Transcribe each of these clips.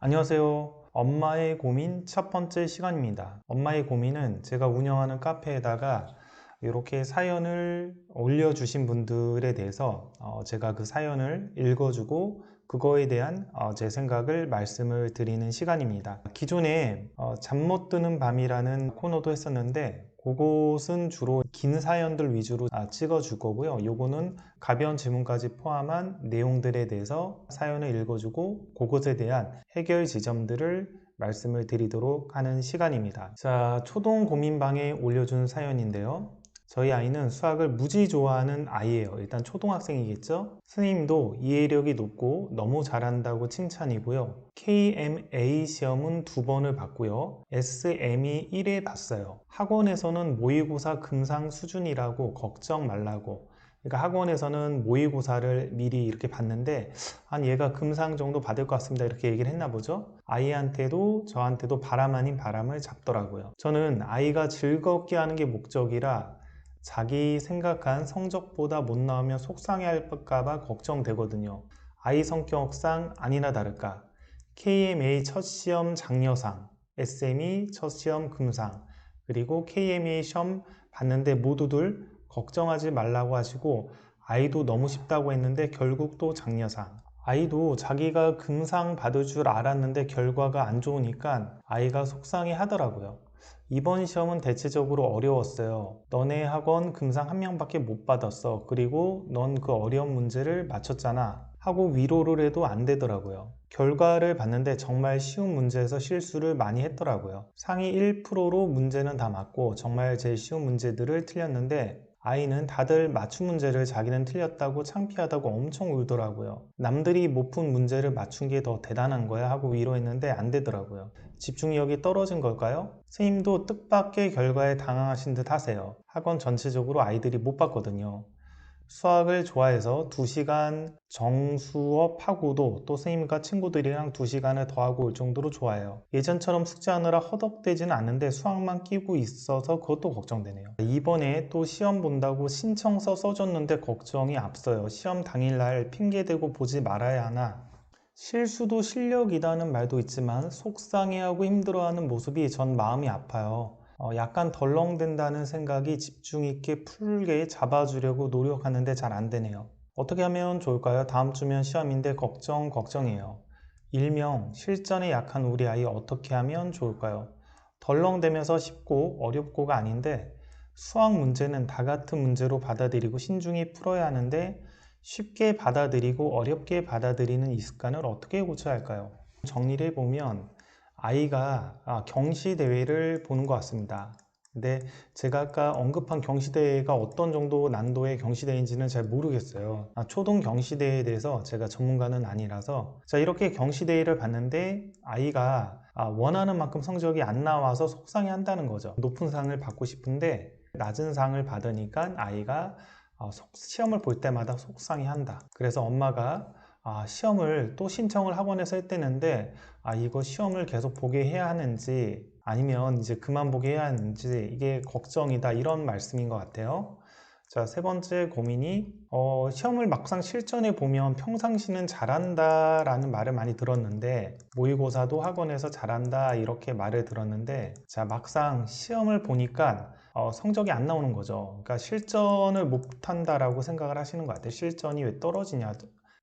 안녕하세요. 엄마의 고민 첫 번째 시간입니다. 엄마의 고민은 제가 운영하는 카페에다가 이렇게 사연을 올려주신 분들에 대해서 제가 그 사연을 읽어주고 그거에 대한 제 생각을 말씀을 드리는 시간입니다. 기존에 잠 못 드는 밤이라는 코너도 했었는데 그곳은 주로 긴 사연들 위주로 찍어줄 거고요. 요거는 가벼운 질문까지 포함한 내용들에 대해서 사연을 읽어주고 그것에 대한 해결 지점들을 말씀을 드리도록 하는 시간입니다. 자, 초동 고민방에 올려준 사연인데요. 저희 아이는 수학을 무지 좋아하는 아이예요. 일단 초등학생이겠죠? 선생님도 이해력이 높고 너무 잘한다고 칭찬이고요. KMA 시험은 2번을 봤고요. SME 1회 봤어요. 학원에서는 모의고사 금상 수준이라고 걱정 말라고. 그러니까 학원에서는 모의고사를 미리 이렇게 봤는데 한 얘가 금상 정도 받을 것 같습니다 이렇게 얘기를 했나 보죠. 아이한테도 저한테도 바람 아닌 바람을 잡더라고요. 저는 아이가 즐겁게 하는 게 목적이라 자기 생각한 성적보다 못 나오면 속상해할까 봐 걱정되거든요. 아이 성격상 아니나 다를까 KMA 첫 시험 장려상, SME 첫 시험 금상, 그리고 KMA 시험 봤는데 모두들 걱정하지 말라고 하시고 아이도 너무 쉽다고 했는데 결국 또 장려상. 아이도 자기가 금상 받을 줄 알았는데 결과가 안 좋으니까 아이가 속상해 하더라고요. 이번 시험은 대체적으로 어려웠어요. 너네 학원 금상 한 명밖에 못 받았어. 그리고 넌 그 어려운 문제를 맞췄잖아. 하고 위로를 해도 안 되더라고요. 결과를 봤는데 정말 쉬운 문제에서 실수를 많이 했더라고요. 상위 1%로 문제는 다 맞고 정말 제일 쉬운 문제들을 틀렸는데 아이는 다들 맞춤 문제를 자기는 틀렸다고 창피하다고 엄청 울더라고요. 남들이 못 푼 문제를 맞춘 게 더 대단한 거야 하고 위로했는데 안 되더라고요. 집중력이 떨어진 걸까요? 선생님도 뜻밖의 결과에 당황하신 듯 하세요. 학원 전체적으로 아이들이 못 봤거든요. 수학을 좋아해서 2시간 정수업하고도 또 선생님과 친구들이랑 2시간을 더 하고 올 정도로 좋아해요. 예전처럼 숙제하느라 허덕대지는 않는데 수학만 끼고 있어서 그것도 걱정되네요. 이번에 또 시험 본다고 신청서 써줬는데 걱정이 앞서요. 시험 당일날 핑계대고 보지 말아야 하나. 실수도 실력이라는 말도 있지만 속상해하고 힘들어하는 모습이 전 마음이 아파요. 약간 덜렁댄다는 생각이 집중 있게 풀게 잡아주려고 노력하는데 잘 안 되네요. 어떻게 하면 좋을까요? 다음 주면 시험인데 걱정이에요. 일명 실전에 약한 우리 아이 어떻게 하면 좋을까요? 덜렁대면서 쉽고 어렵고가 아닌데 수학 문제는 다 같은 문제로 받아들이고 신중히 풀어야 하는데 쉽게 받아들이고 어렵게 받아들이는 이 습관을 어떻게 고쳐야 할까요? 정리를 해보면 아이가 경시대회를 보는 것 같습니다. 근데 제가 아까 언급한 경시대회가 어떤 정도 난도의 경시대회인지는 잘 모르겠어요. 초등 경시대회에 대해서 제가 전문가는 아니라서 자, 이렇게 경시대회를 봤는데 아이가 원하는 만큼 성적이 안 나와서 속상해 한다는 거죠. 높은 상을 받고 싶은데 낮은 상을 받으니까 아이가 시험을 볼 때마다 속상해 한다. 그래서 엄마가 시험을 또 신청을 학원에서 했대는데 이거 시험을 계속 보게 해야 하는지 아니면 이제 그만 보게 해야 하는지 이게 걱정이다 이런 말씀인 것 같아요. 자, 세 번째 고민이 시험을 막상 실전해 보면 평상시는 잘한다 라는 말을 많이 들었는데 모의고사도 학원에서 잘한다 이렇게 말을 들었는데 자, 막상 시험을 보니까 성적이 안 나오는 거죠. 그러니까 실전을 못한다라고 생각을 하시는 것 같아요. 실전이 왜 떨어지냐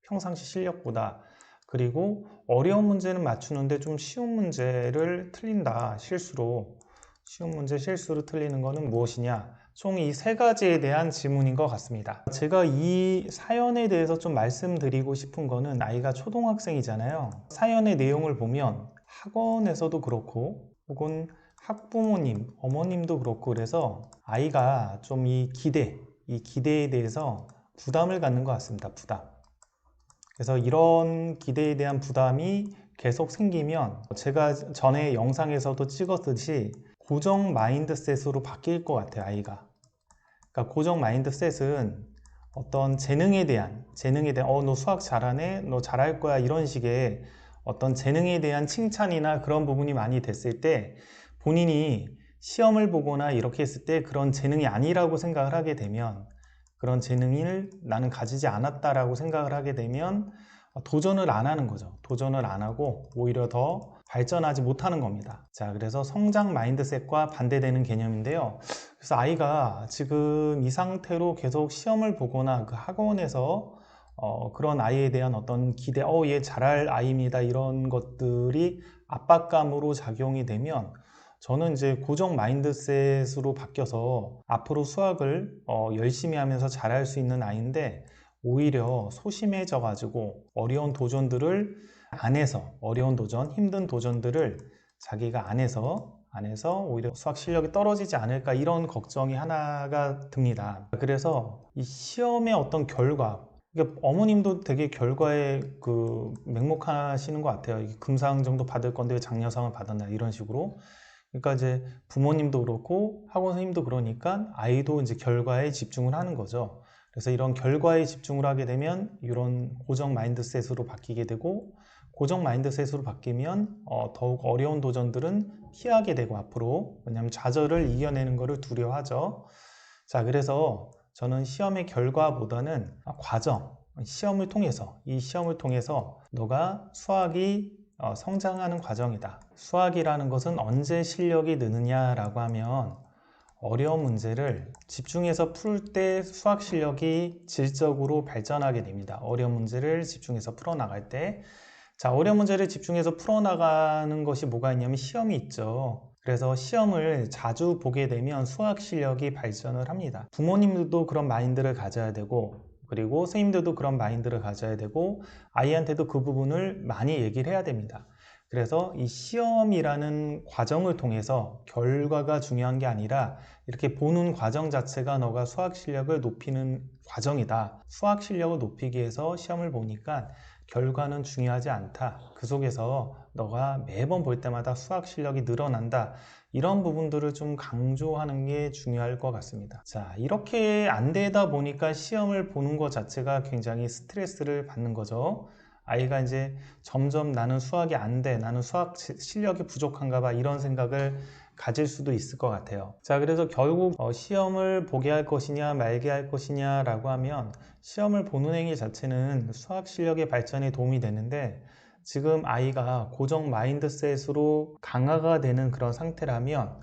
평상시 실력보다. 그리고 어려운 문제는 맞추는데 좀 쉬운 문제를 틀린다 실수로. 쉬운 문제 실수로 틀리는 거는 무엇이냐? 총 이 세 가지에 대한 질문인 것 같습니다. 제가 이 사연에 대해서 좀 말씀드리고 싶은 거는 아이가 초등학생이잖아요. 사연의 내용을 보면 학원에서도 그렇고 혹은 학부모님, 어머님도 그렇고 그래서 아이가 좀 이 기대에 대해서 부담을 갖는 것 같습니다. 부담. 그래서 이런 기대에 대한 부담이 계속 생기면 제가 전에 영상에서도 찍었듯이 고정 마인드셋으로 바뀔 것 같아요, 아이가. 그러니까 고정 마인드셋은 어떤 재능에 대한 너 수학 잘하네, 너 잘할 거야 이런 식의 어떤 재능에 대한 칭찬이나 그런 부분이 많이 됐을 때 본인이 시험을 보거나 이렇게 했을 때 그런 재능이 아니라고 생각을 하게 되면 그런 재능을 나는 가지지 않았다라고 생각을 하게 되면 도전을 안 하는 거죠. 도전을 안 하고 오히려 더 발전하지 못하는 겁니다. 자, 그래서 성장 마인드셋과 반대되는 개념인데요. 그래서 아이가 지금 이 상태로 계속 시험을 보거나 그 학원에서 그런 아이에 대한 어떤 기대, 얘 잘할 아이입니다. 이런 것들이 압박감으로 작용이 되면 저는 이제 고정 마인드셋으로 바뀌어서 앞으로 수학을 열심히 하면서 잘할 수 있는 아이인데 오히려 소심해져 가지고 어려운 도전들을 안에서 어려운 도전, 힘든 도전들을 자기가 안에서 오히려 수학 실력이 떨어지지 않을까 이런 걱정이 하나가 듭니다. 그래서 이 시험의 어떤 결과, 그러니까 어머님도 되게 결과에 맹목하시는 것 같아요. 이게 금상 정도 받을 건데 왜 장려상을 받았나 이런 식으로. 그러니까 이제 부모님도 그렇고 학원 선생님도 그러니까 아이도 이제 결과에 집중을 하는 거죠. 그래서 이런 결과에 집중을 하게 되면 이런 고정 마인드셋으로 바뀌게 되고 고정 마인드셋으로 바뀌면 더욱 어려운 도전들은 피하게 되고 앞으로 왜냐하면 좌절을 이겨내는 것을 두려워하죠. 자, 그래서 저는 시험의 결과보다는 과정, 시험을 통해서 이 시험을 통해서 너가 수학이 성장하는 과정이다. 수학이라는 것은 언제 실력이 느느냐라고 하면 어려운 문제를 집중해서 풀 때 수학 실력이 질적으로 발전하게 됩니다. 어려운 문제를 집중해서 풀어나갈 때. 자, 어려운 문제를 집중해서 풀어나가는 것이 뭐가 있냐면 시험이 있죠. 그래서 시험을 자주 보게 되면 수학 실력이 발전을 합니다. 부모님들도 그런 마인드를 가져야 되고 그리고 선생님들도 그런 마인드를 가져야 되고 아이한테도 그 부분을 많이 얘기를 해야 됩니다. 그래서 이 시험이라는 과정을 통해서 결과가 중요한 게 아니라 이렇게 보는 과정 자체가 너가 수학 실력을 높이는 과정이다. 수학 실력을 높이기 위해서 시험을 보니까 결과는 중요하지 않다. 그 속에서 너가 매번 볼 때마다 수학 실력이 늘어난다. 이런 부분들을 좀 강조하는 게 중요할 것 같습니다. 자, 이렇게 안 되다 보니까 시험을 보는 것 자체가 굉장히 스트레스를 받는 거죠. 아이가 이제 점점 나는 수학이 안 돼, 나는 수학 실력이 부족한가 봐 이런 생각을 가질 수도 있을 것 같아요. 자, 그래서 결국 시험을 보게 할 것이냐 말게 할 것이냐 라고 하면 시험을 보는 행위 자체는 수학 실력의 발전에 도움이 되는데 지금 아이가 고정 마인드셋으로 강화가 되는 그런 상태라면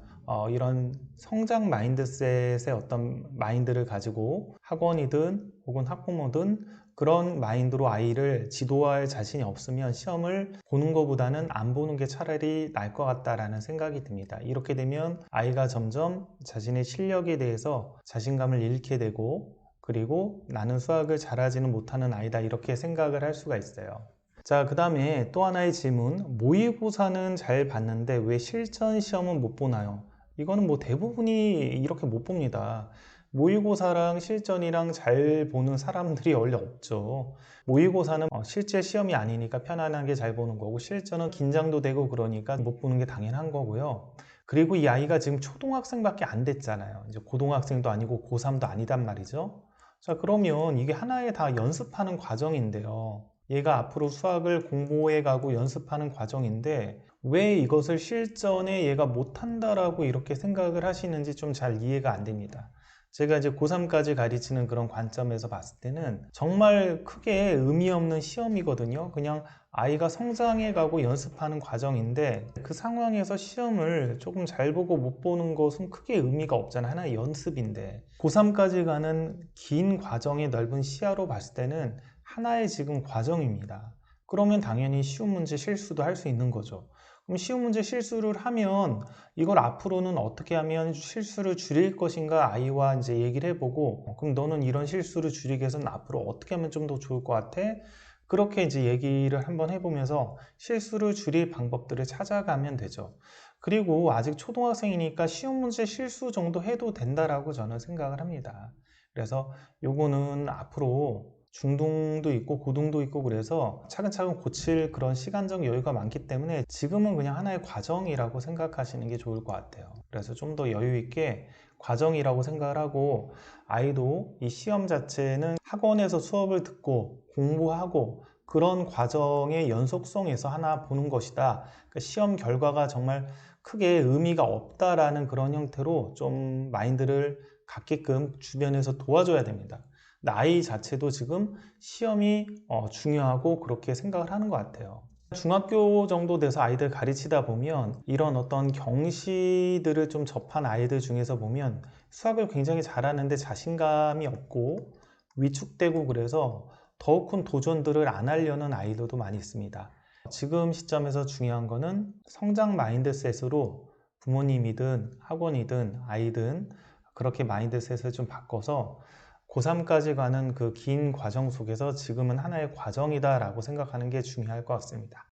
이런 성장 마인드셋의 어떤 마인드를 가지고 학원이든 혹은 학부모든 그런 마인드로 아이를 지도할 자신이 없으면 시험을 보는 것보다는 안 보는 게 차라리 나을 것 같다라는 생각이 듭니다. 이렇게 되면 아이가 점점 자신의 실력에 대해서 자신감을 잃게 되고 그리고 나는 수학을 잘하지는 못하는 아이다 이렇게 생각을 할 수가 있어요. 자, 그 다음에 또 하나의 질문. 모의고사는 잘 봤는데 왜 실전 시험은 못 보나요? 이거는 뭐 대부분이 이렇게 못 봅니다. 모의고사랑 실전이랑 잘 보는 사람들이 원래 없죠. 모의고사는 실제 시험이 아니니까 편안하게 잘 보는 거고 실전은 긴장도 되고 그러니까 못 보는 게 당연한 거고요. 그리고 이 아이가 지금 초등학생밖에 안 됐잖아요. 이제 고등학생도 아니고 고3도 아니단 말이죠. 자, 그러면 이게 하나의 다 연습하는 과정인데요. 얘가 앞으로 수학을 공부해 가고 연습하는 과정인데 왜 이것을 실전에 얘가 못한다라고 이렇게 생각을 하시는지 좀 잘 이해가 안 됩니다. 제가 이제 고3까지 가르치는 그런 관점에서 봤을 때는 정말 크게 의미 없는 시험이거든요. 그냥 아이가 성장해 가고 연습하는 과정인데 그 상황에서 시험을 조금 잘 보고 못 보는 것은 크게 의미가 없잖아요. 하나의 연습인데 고3까지 가는 긴 과정의 넓은 시야로 봤을 때는 하나의 지금 과정입니다. 그러면 당연히 쉬운 문제 실수도 할 수 있는 거죠. 그럼 쉬운 문제 실수를 하면 이걸 앞으로는 어떻게 하면 실수를 줄일 것인가 아이와 이제 얘기를 해보고 그럼 너는 이런 실수를 줄이기 위해서는 앞으로 어떻게 하면 좀 더 좋을 것 같아? 그렇게 이제 얘기를 한번 해보면서 실수를 줄일 방법들을 찾아가면 되죠. 그리고 아직 초등학생이니까 쉬운 문제 실수 정도 해도 된다라고 저는 생각을 합니다. 그래서 요거는 앞으로 중등도 있고 고등도 있고 그래서 차근차근 고칠 그런 시간적 여유가 많기 때문에 지금은 그냥 하나의 과정이라고 생각하시는 게 좋을 것 같아요. 그래서 좀 더 여유 있게 과정이라고 생각을 하고 아이도 이 시험 자체는 학원에서 수업을 듣고 공부하고 그런 과정의 연속성에서 하나 보는 것이다. 그러니까 시험 결과가 정말 크게 의미가 없다라는 그런 형태로 좀 마인드를 갖게끔 주변에서 도와줘야 됩니다. 나이 자체도 지금 시험이 중요하고 그렇게 생각을 하는 것 같아요. 중학교 정도 돼서 아이들 가르치다 보면 이런 어떤 경시들을 좀 접한 아이들 중에서 보면 수학을 굉장히 잘하는데 자신감이 없고 위축되고 그래서 더욱 큰 도전들을 안 하려는 아이들도 많이 있습니다. 지금 시점에서 중요한 거는 성장 마인드셋으로 부모님이든 학원이든 아이든 그렇게 마인드셋을 좀 바꿔서 고3까지 가는 그 긴 과정 속에서 지금은 하나의 과정이다라고 생각하는 게 중요할 것 같습니다.